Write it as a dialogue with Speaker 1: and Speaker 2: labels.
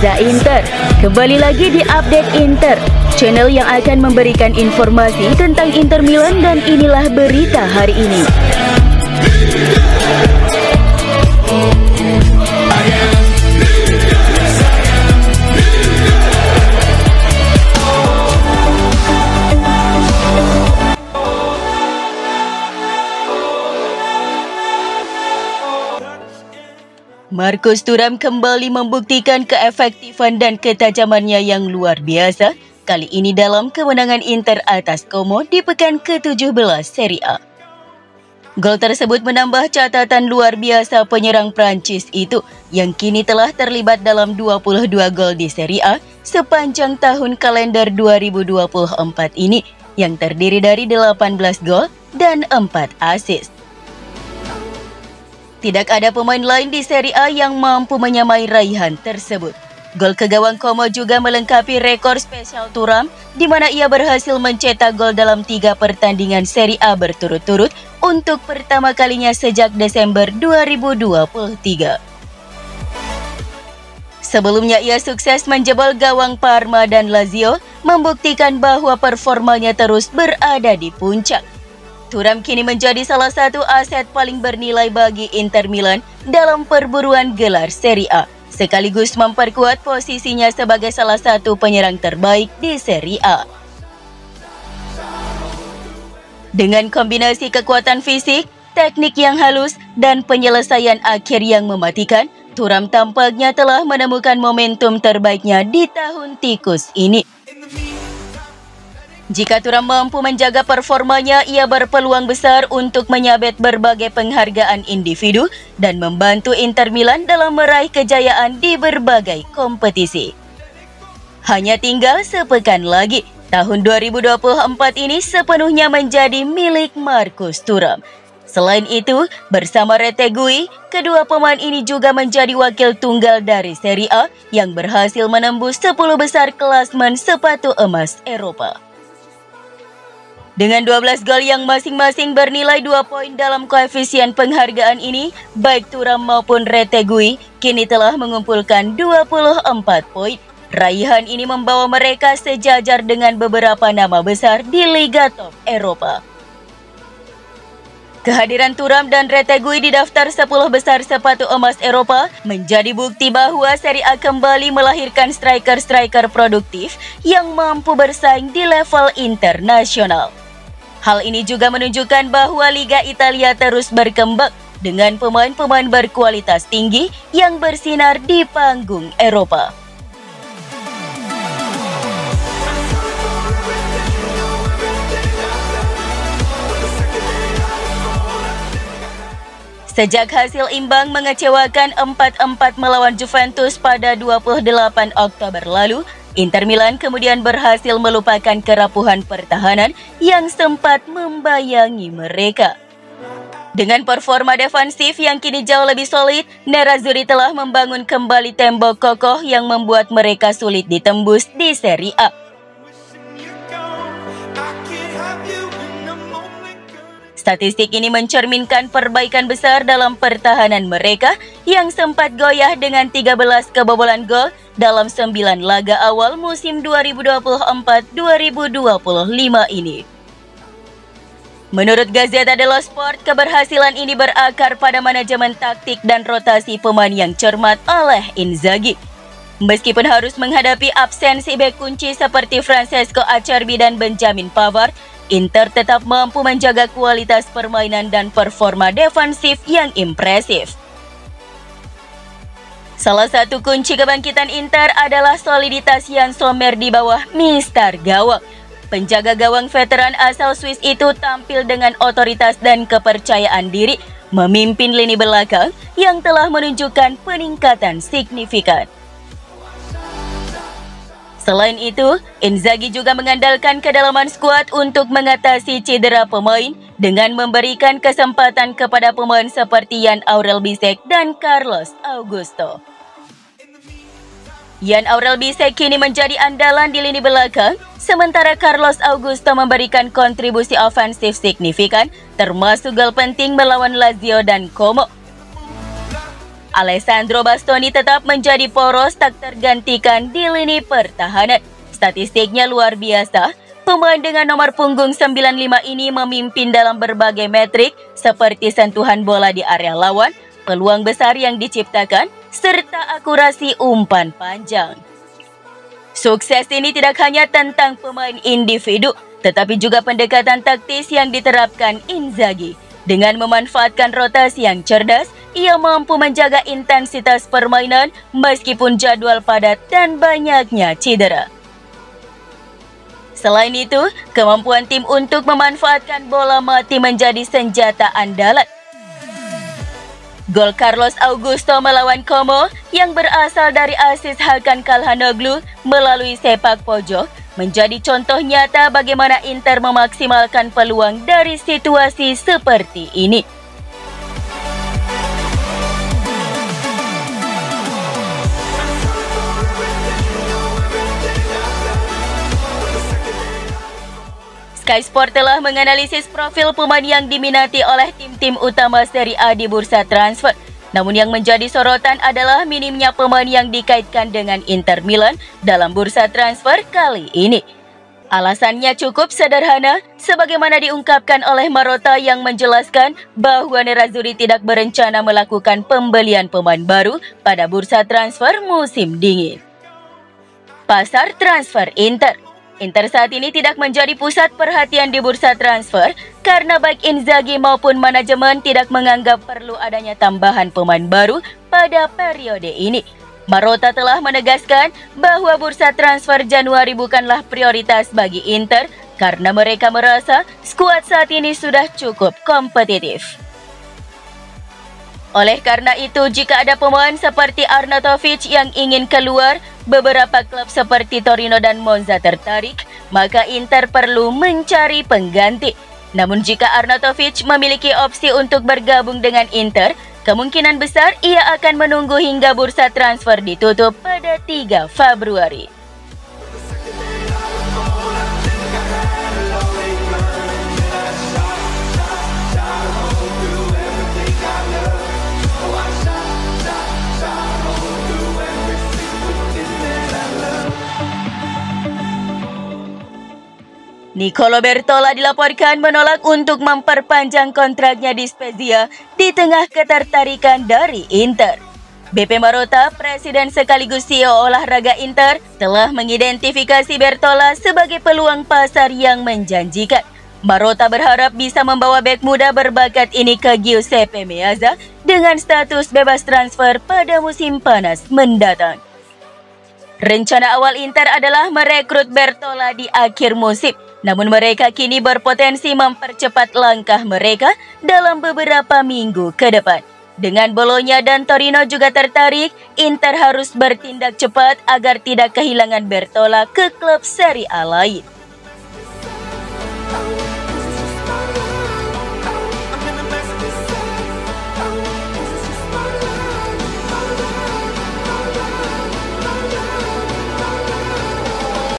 Speaker 1: Reza Inter. Kembali lagi di Update Inter, channel yang akan memberikan informasi tentang Inter Milan, dan inilah berita hari ini. Marcus Thuram kembali membuktikan keefektifan dan ketajamannya yang luar biasa, kali ini dalam kemenangan Inter atas Como di pekan ke-17 Serie A. Gol tersebut menambah catatan luar biasa penyerang Prancis itu, yang kini telah terlibat dalam 22 gol di Serie A sepanjang tahun kalender 2024 ini, yang terdiri dari 18 gol dan 4 assist. Tidak ada pemain lain di Serie A yang mampu menyamai raihan tersebut. Gol ke gawang Como juga melengkapi rekor spesial Thuram, di mana ia berhasil mencetak gol dalam 3 pertandingan Serie A berturut-turut untuk pertama kalinya sejak Desember 2023. Sebelumnya ia sukses menjebol gawang Parma dan Lazio, membuktikan bahwa performanya terus berada di puncak. Thuram kini menjadi salah satu aset paling bernilai bagi Inter Milan dalam perburuan gelar Serie A, sekaligus memperkuat posisinya sebagai salah satu penyerang terbaik di Serie A. Dengan kombinasi kekuatan fisik, teknik yang halus, dan penyelesaian akhir yang mematikan, Thuram tampaknya telah menemukan momentum terbaiknya di tahun tikus ini. Jika Thuram mampu menjaga performanya, ia berpeluang besar untuk menyabet berbagai penghargaan individu dan membantu Inter Milan dalam meraih kejayaan di berbagai kompetisi. Hanya tinggal sepekan lagi, tahun 2024 ini sepenuhnya menjadi milik Marcus Thuram. Selain itu, bersama Retegui, kedua pemain ini juga menjadi wakil tunggal dari Serie A yang berhasil menembus 10 besar klasmen sepatu emas Eropa. Dengan 12 gol yang masing-masing bernilai 2 poin dalam koefisien penghargaan ini, baik Thuram maupun Retegui kini telah mengumpulkan 24 poin. Raihan ini membawa mereka sejajar dengan beberapa nama besar di Liga Top Eropa. Kehadiran Thuram dan Retegui di daftar 10 besar sepatu emas Eropa menjadi bukti bahwa Serie A kembali melahirkan striker-striker produktif yang mampu bersaing di level internasional. Hal ini juga menunjukkan bahwa Liga Italia terus berkembang dengan pemain-pemain berkualitas tinggi yang bersinar di panggung Eropa. Sejak hasil imbang mengecewakan 4-4 melawan Juventus pada 28 Oktober lalu, Inter Milan kemudian berhasil melupakan kerapuhan pertahanan yang sempat membayangi mereka. Dengan performa defensif yang kini jauh lebih solid, Nerazzurri telah membangun kembali tembok kokoh yang membuat mereka sulit ditembus di Serie A. Statistik ini mencerminkan perbaikan besar dalam pertahanan mereka yang sempat goyah dengan 13 kebobolan gol dalam 9 laga awal musim 2024-2025 ini. Menurut Gazzetta dello Sport, keberhasilan ini berakar pada manajemen taktik dan rotasi pemain yang cermat oleh Inzaghi. Meskipun harus menghadapi absensi bek kunci seperti Francesco Acerbi dan Benjamin Pavard, Inter tetap mampu menjaga kualitas permainan dan performa defensif yang impresif. Salah satu kunci kebangkitan Inter adalah soliditas Yann Sommer di bawah mistar gawang. Penjaga gawang veteran asal Swiss itu tampil dengan otoritas dan kepercayaan diri, memimpin lini belakang yang telah menunjukkan peningkatan signifikan. Selain itu, Inzaghi juga mengandalkan kedalaman skuad untuk mengatasi cedera pemain dengan memberikan kesempatan kepada pemain seperti Jan Aurel Bisek dan Carlos Augusto. Jan Aurel Bisek kini menjadi andalan di lini belakang, sementara Carlos Augusto memberikan kontribusi ofensif signifikan, termasuk gol penting melawan Lazio dan Como. Alessandro Bastoni tetap menjadi poros tak tergantikan di lini pertahanan. Statistiknya luar biasa. Pemain dengan nomor punggung 95 ini memimpin dalam berbagai metrik seperti sentuhan bola di area lawan, peluang besar yang diciptakan, serta akurasi umpan panjang. Sukses ini tidak hanya tentang pemain individu, tetapi juga pendekatan taktis yang diterapkan Inzaghi. Dengan memanfaatkan rotasi yang cerdas, ia mampu menjaga intensitas permainan meskipun jadwal padat dan banyaknya cedera. Selain itu, kemampuan tim untuk memanfaatkan bola mati menjadi senjata andalan. Gol Carlos Augusto melawan Como yang berasal dari asis Hakan Calhanoglu melalui sepak pojok menjadi contoh nyata bagaimana Inter memaksimalkan peluang dari situasi seperti ini. Sky Sport telah menganalisis profil pemain yang diminati oleh tim-tim utama Serie A di bursa transfer. Namun yang menjadi sorotan adalah minimnya pemain yang dikaitkan dengan Inter Milan dalam bursa transfer kali ini. Alasannya cukup sederhana, sebagaimana diungkapkan oleh Marotta yang menjelaskan bahwa Nerazzurri tidak berencana melakukan pembelian pemain baru pada bursa transfer musim dingin. Pasar transfer Inter saat ini tidak menjadi pusat perhatian di bursa transfer karena baik Inzaghi maupun manajemen tidak menganggap perlu adanya tambahan pemain baru pada periode ini. Marotta telah menegaskan bahwa bursa transfer Januari bukanlah prioritas bagi Inter karena mereka merasa skuad saat ini sudah cukup kompetitif. Oleh karena itu, jika ada pemain seperti Arnautovic yang ingin keluar, beberapa klub seperti Torino dan Monza tertarik, maka Inter perlu mencari pengganti. Namun jika Arnautovic memiliki opsi untuk bergabung dengan Inter, kemungkinan besar ia akan menunggu hingga bursa transfer ditutup pada 3 Februari. Nicolo Bertola dilaporkan menolak untuk memperpanjang kontraknya di Spezia di tengah ketertarikan dari Inter. BP Marotta, presiden sekaligus CEO olahraga Inter, telah mengidentifikasi Bertola sebagai peluang pasar yang menjanjikan. Marotta berharap bisa membawa bek muda berbakat ini ke Giuseppe Meazza dengan status bebas transfer pada musim panas mendatang. Rencana awal Inter adalah merekrut Bertola di akhir musim, namun mereka kini berpotensi mempercepat langkah mereka dalam beberapa minggu ke depan. Dengan Bologna dan Torino juga tertarik, Inter harus bertindak cepat agar tidak kehilangan Bertola ke klub Serie A lain.